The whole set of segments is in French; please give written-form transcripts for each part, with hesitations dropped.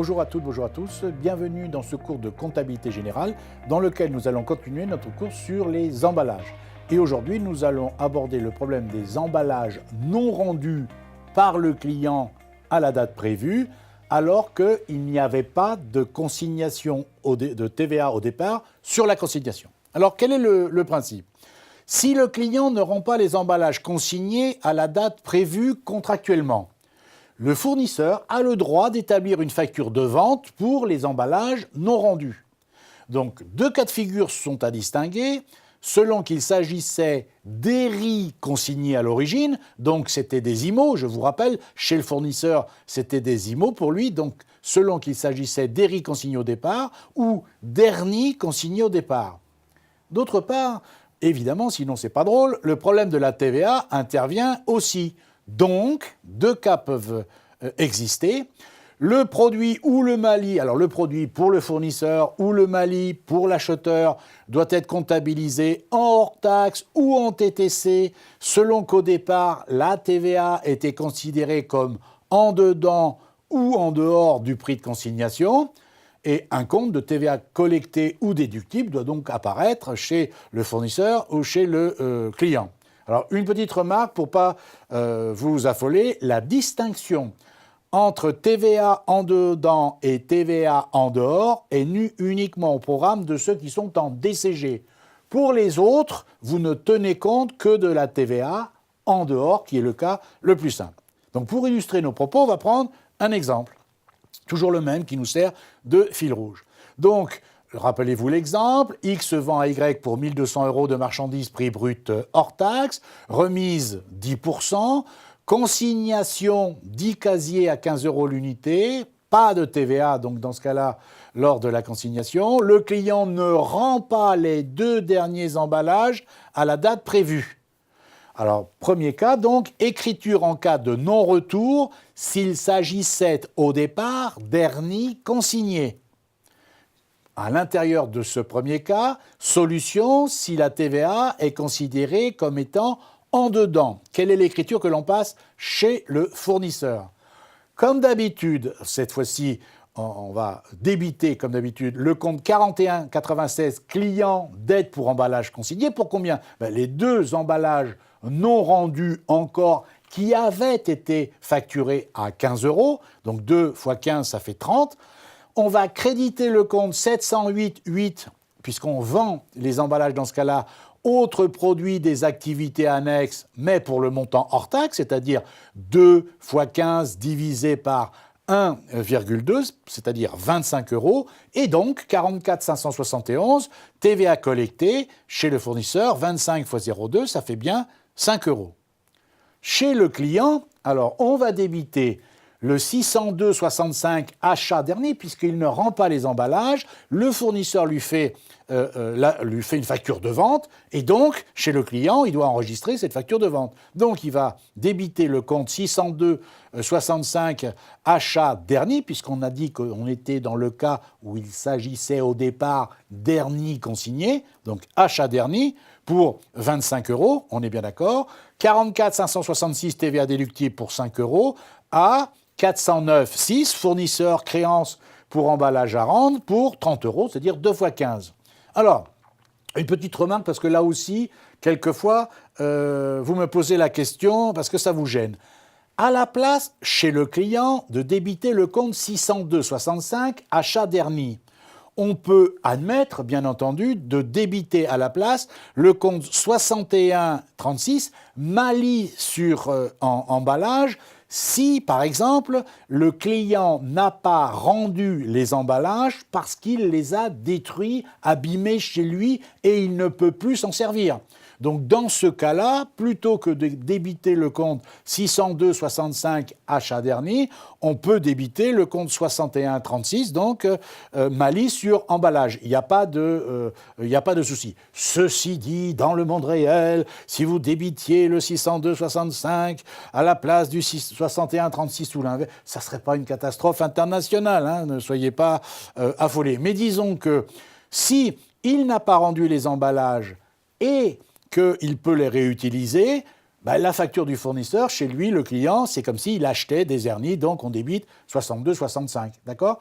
Bonjour à toutes, bonjour à tous, bienvenue dans ce cours de comptabilité générale dans lequel nous allons continuer notre cours sur les emballages. Et aujourd'hui, nous allons aborder le problème des emballages non rendus par le client à la date prévue alors qu'il n'y avait pas de consignation de TVA au départ sur la consignation. Alors quel est le principe ? Si le client ne rend pas les emballages consignés à la date prévue contractuellement, le fournisseur a le droit d'établir une facture de vente pour les emballages non rendus. Donc, deux cas de figure sont à distinguer, selon qu'il s'agissait des riz consignés à l'origine, donc c'était des IMO, je vous rappelle, chez le fournisseur, c'était des IMO pour lui, donc selon qu'il s'agissait des riz consignés au départ ou d'hernis consignés au départ. D'autre part, évidemment, sinon c'est pas drôle, le problème de la TVA intervient aussi. Donc, deux cas peuvent exister. Le produit ou le mali, alors le produit pour le fournisseur ou le mali pour l'acheteur doit être comptabilisé en hors taxe ou en TTC, selon qu'au départ, la TVA était considérée comme en dedans ou en dehors du prix de consignation. Et un compte de TVA collecté ou déductible doit donc apparaître chez le fournisseur ou chez le client. Alors, une petite remarque pour ne pas vous affoler, la distinction entre TVA en dedans et TVA en dehors est nue uniquement au programme de ceux qui sont en DCG. Pour les autres, vous ne tenez compte que de la TVA en dehors, qui est le cas le plus simple. Donc, pour illustrer nos propos, on va prendre un exemple, toujours le même qui nous sert de fil rouge. Donc, rappelez-vous l'exemple, X vend à Y pour 1 200 € de marchandises prix brut hors taxe, remise 10%, consignation 10 casiers à 15 € l'unité, pas de TVA donc dans ce cas-là lors de la consignation, le client ne rend pas les deux derniers emballages à la date prévue. Alors, premier cas, donc, écriture en cas de non-retour s'il s'agissait au départ d'hernie consignée. À l'intérieur de ce premier cas, solution si la TVA est considérée comme étant en dedans. Quelle est l'écriture que l'on passe chez le fournisseur ? Comme d'habitude, cette fois-ci, on va débiter comme d'habitude le compte 4196 client d'aide pour emballage consigné. Pour combien ? Les deux emballages non rendus encore qui avaient été facturés à 15 €, donc 2 x 15, ça fait 30. On va créditer le compte 708,8, puisqu'on vend les emballages dans ce cas-là, autres produits des activités annexes, mais pour le montant hors taxe, c'est-à-dire 2 x 15 divisé par 1,2, c'est-à-dire 25 €, et donc 44 571, TVA collectée chez le fournisseur, 25 x 0,2, ça fait bien 5 €. Chez le client, alors on va débiter le 602,65 achat dernier, puisqu'il ne rend pas les emballages, le fournisseur lui fait une facture de vente, et donc, chez le client, il doit enregistrer cette facture de vente. Donc, il va débiter le compte 602,65 achat dernier, puisqu'on a dit qu'on était dans le cas où il s'agissait au départ d'hernie consigné, donc achat dernier, pour 25 €, on est bien d'accord, 44 566 TVA déductible pour 5 € à 409,6 fournisseur créance pour emballage à rendre pour 30 €, c'est-à-dire 2 x 15. Alors, une petite remarque, parce que là aussi, quelquefois, vous me posez la question parce que ça vous gêne. À la place, chez le client, de débiter le compte 602,65 achat dernier, on peut admettre, bien entendu, de débiter à la place le compte 61,36 mali sur emballage, si, par exemple, le client n'a pas rendu les emballages parce qu'il les a détruits, abîmés chez lui et il ne peut plus s'en servir. Donc, dans ce cas-là, plutôt que de débiter le compte 602,65 achat dernier, on peut débiter le compte 61,36, donc mali sur emballage. Il n'y a pas de souci. Ceci dit, dans le monde réel, si vous débitiez le 602,65 à la place du 61,36 ou l'inverse, ça ne serait pas une catastrophe internationale, hein, ne soyez pas affolés. Mais disons que si il n'a pas rendu les emballages et qu'il peut les réutiliser, Ben, la facture du fournisseur, chez lui, le client, c'est comme s'il achetait des hernies, donc on débite 62,65, d'accord ?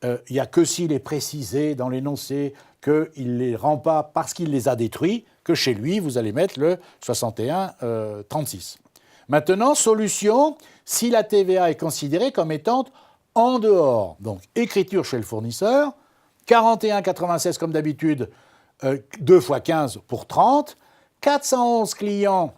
Il n'y a que s'il est précisé dans l'énoncé qu'il ne les rend pas parce qu'il les a détruits, que chez lui, vous allez mettre le 61,36. Maintenant, solution, si la TVA est considérée comme étant en dehors. Donc, écriture chez le fournisseur, 41,96 comme d'habitude, 2 x 15 pour 30, 411 clients,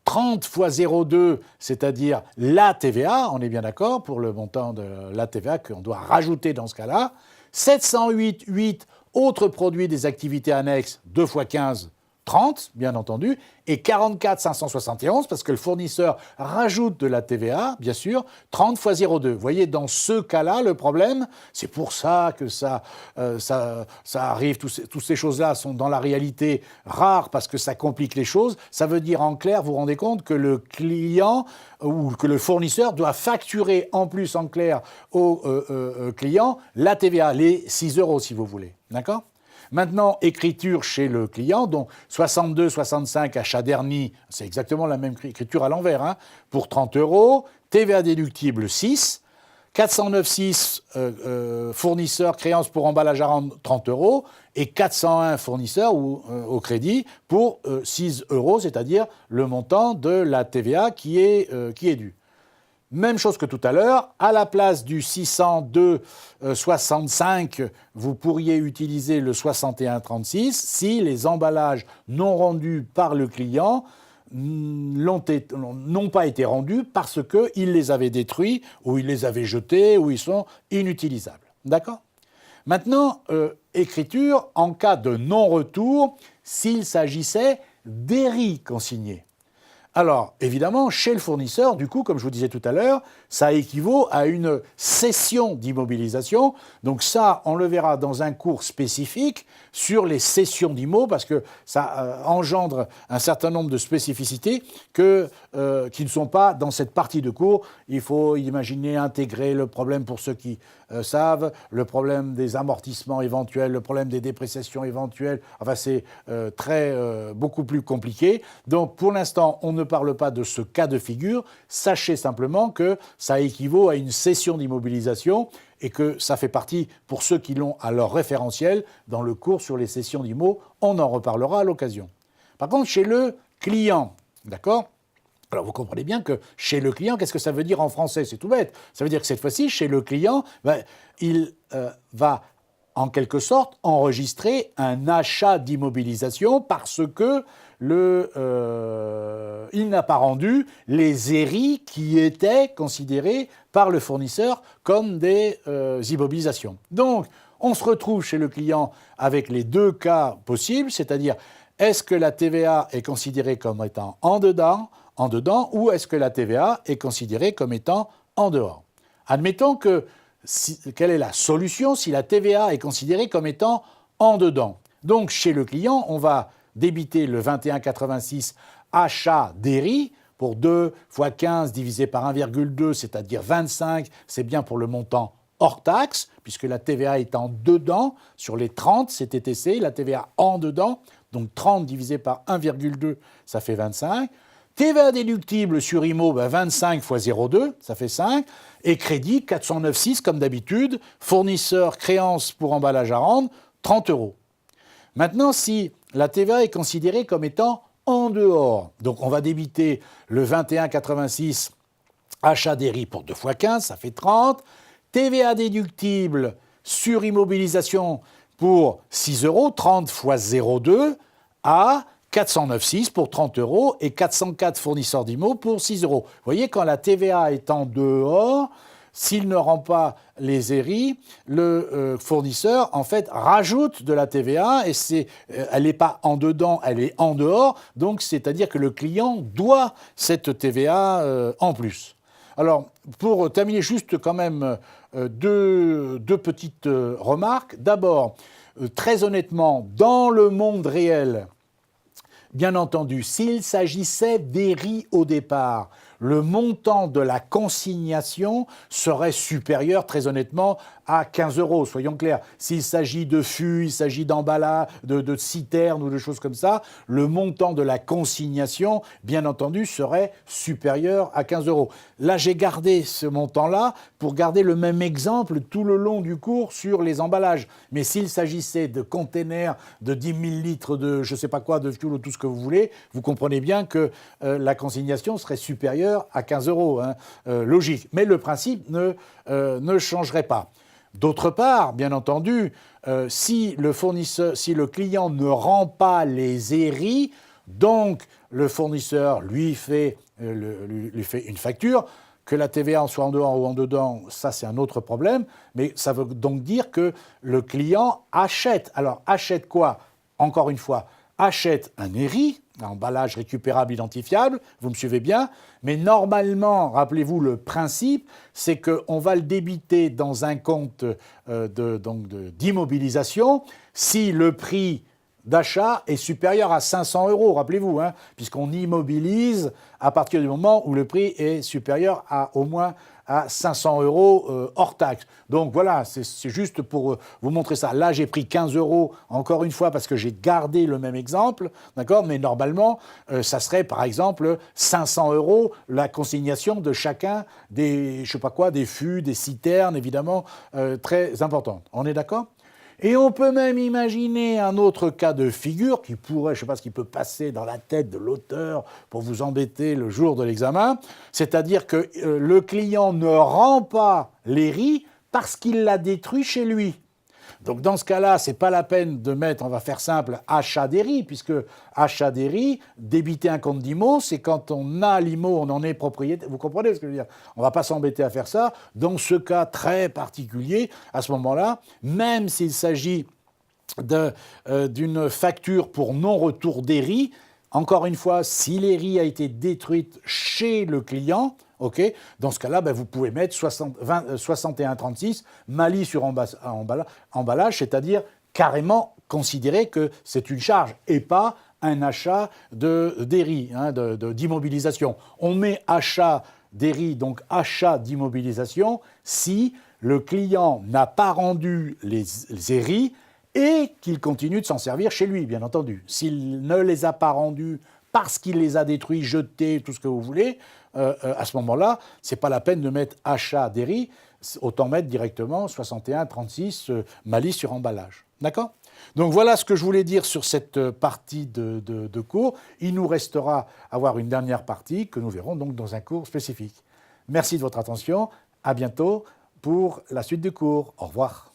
30 fois 0,2, c'est-à-dire la TVA, on est bien d'accord, pour le montant de la TVA qu'on doit rajouter dans ce cas-là, 708,8 autres produits des activités annexes, 2 x 15, 30, bien entendu, et 44,571, parce que le fournisseur rajoute de la TVA, bien sûr, 30 fois 0,2. Vous voyez, dans ce cas-là, le problème, c'est pour ça que ça arrive, toutes ces choses-là sont dans la réalité rares, parce que ça complique les choses. Ça veut dire, en clair, vous vous rendez compte que le client ou que le fournisseur doit facturer en plus, en clair, au client la TVA, les 6 euros, si vous voulez. D'accord ? Maintenant, écriture chez le client, donc 62,65 achat d'hernie, c'est exactement la même écriture à l'envers, hein, pour 30 euros, TVA déductible 6, 409,6 fournisseurs créances pour emballage à rendre 30 euros, et 401 fournisseurs au crédit pour 6 euros, c'est-à-dire le montant de la TVA qui est dû. Même chose que tout à l'heure, à la place du 602,65, vous pourriez utiliser le 61,36 si les emballages non rendus par le client n'ont pas été rendus parce qu'il les avait détruits ou il les avait jetés ou ils sont inutilisables. D'accord ? Maintenant, écriture en cas de non-retour s'il s'agissait d'herries consignées. Alors, évidemment, chez le fournisseur, du coup, comme je vous disais tout à l'heure, ça équivaut à une cession d'immobilisation. Donc ça, on le verra dans un cours spécifique sur les cessions d'immo, parce que ça engendre un certain nombre de spécificités qui ne sont pas dans cette partie de cours. Il faut imaginer intégrer le problème, pour ceux qui savent, le problème des amortissements éventuels, le problème des dépréciations éventuelles. Enfin, c'est beaucoup plus compliqué. Donc, pour l'instant, on ne parle pas de ce cas de figure. Sachez simplement que ça équivaut à une cession d'immobilisation et que ça fait partie, pour ceux qui l'ont à leur référentiel, dans le cours sur les cessions d'immo. On en reparlera à l'occasion. Par contre, chez le client, d'accord ? Alors, vous comprenez bien que chez le client, qu'est-ce que ça veut dire en français ? C'est tout bête. Ça veut dire que cette fois-ci, chez le client, il va en quelque sorte enregistrer un achat d'immobilisation parce que il n'a pas rendu les herries qui étaient considérées par le fournisseur comme des immobilisations. Donc, on se retrouve chez le client avec les deux cas possibles, c'est-à-dire est-ce que la TVA est considérée comme étant en dedans, ou est-ce que la TVA est considérée comme étant en dehors ? Admettons que, quelle est la solution si la TVA est considérée comme étant en dedans ? Donc, chez le client, on va débiter le 21,86 achat d'herries pour 2 fois 15 divisé par 1,2, c'est-à-dire 25, c'est bien pour le montant hors taxe, puisque la TVA est en dedans. Sur les 30, c'est TTC, la TVA en dedans, donc 30 divisé par 1,2, ça fait 25. TVA déductible sur IMO, 25 fois 0,2, ça fait 5. Et crédit, 409,6 comme d'habitude. Fournisseur, créance pour emballage à rendre, 30 euros. Maintenant, si la TVA est considérée comme étant en dehors, donc on va débiter le 21,86 achat des riz pour 2 fois 15, ça fait 30. TVA déductible sur immobilisation pour 6 euros, 30 fois 0,2 à 409,6 pour 30 euros et 404 fournisseurs d'IMO pour 6 euros. Vous voyez, quand la TVA est en dehors, s'il ne rend pas les herries, le fournisseur, en fait, rajoute de la TVA et elle n'est pas en dedans, elle est en dehors. Donc, c'est-à-dire que le client doit cette TVA en plus. Alors, pour terminer, juste quand même deux petites remarques. D'abord, très honnêtement, dans le monde réel, bien entendu, s'il s'agissait d'herries au départ, le montant de la consignation serait supérieur, très honnêtement, à 15 €, soyons clairs. S'il s'agit de fûts, il s'agit d'emballages, de citernes ou de choses comme ça, le montant de la consignation, bien entendu, serait supérieur à 15 €. Là, j'ai gardé ce montant-là pour garder le même exemple tout le long du cours sur les emballages. Mais s'il s'agissait de containers de 10 000 litres de je ne sais pas quoi, de fuel ou tout ce que vous voulez, vous comprenez bien que la consignation serait supérieure à 15 €. Hein, logique. Mais le principe ne changerait pas. D'autre part, bien entendu, si le client ne rend pas les ERI, donc le fournisseur lui fait une facture, que la TVA en soit en dehors ou en dedans, ça c'est un autre problème, mais ça veut donc dire que le client achète. Alors achète quoi? Encore une fois, achète un ERI, un emballage récupérable identifiable, vous me suivez bien, mais normalement, rappelez-vous le principe, c'est qu'on va le débiter dans un compte d'immobilisation si le prix d'achat est supérieur à 500 €, rappelez-vous, hein, puisqu'on immobilise à partir du moment où le prix est supérieur à au moins à 500 € hors taxe. Donc voilà, c'est juste pour vous montrer ça. Là, j'ai pris 15 €, encore une fois, parce que j'ai gardé le même exemple, d'accord? Mais normalement, ça serait par exemple 500 € la consignation de chacun des, je sais pas quoi, des fûts, des citernes, évidemment, très importantes. On est d'accord? Et on peut même imaginer un autre cas de figure qui pourrait, je ne sais pas ce qui peut passer dans la tête de l'auteur pour vous embêter le jour de l'examen, c'est-à-dire que le client ne rend pas l'ERI parce qu'il l'a détruit chez lui. Donc dans ce cas-là, ce n'est pas la peine de mettre, on va faire simple, achat d'ERI, puisque achat d'ERI, débiter un compte d'IMO, c'est quand on a l'IMO, on en est propriétaire. Vous comprenez ce que je veux dire? On ne va pas s'embêter à faire ça. Dans ce cas très particulier, à ce moment-là, même s'il s'agit d'une facture pour non-retour d'ERI, encore une fois, si l'ERI a été détruite chez le client, okay, dans ce cas-là, vous pouvez mettre 6136 Mali sur emballage, c'est-à-dire carrément considérer que c'est une charge et pas un achat d'ERI, hein, d'immobilisation. On met achat d'ERI, donc achat d'immobilisation, si le client n'a pas rendu les ERI et qu'il continue de s'en servir chez lui, bien entendu. S'il ne les a pas rendus parce qu'il les a détruits, jetés, tout ce que vous voulez, à ce moment-là, ce n'est pas la peine de mettre achat d'ERI, autant mettre directement 6136 Mali sur emballage. D'accord? Donc voilà ce que je voulais dire sur cette partie de cours. Il nous restera à voir une dernière partie que nous verrons donc dans un cours spécifique. Merci de votre attention. À bientôt pour la suite du cours. Au revoir.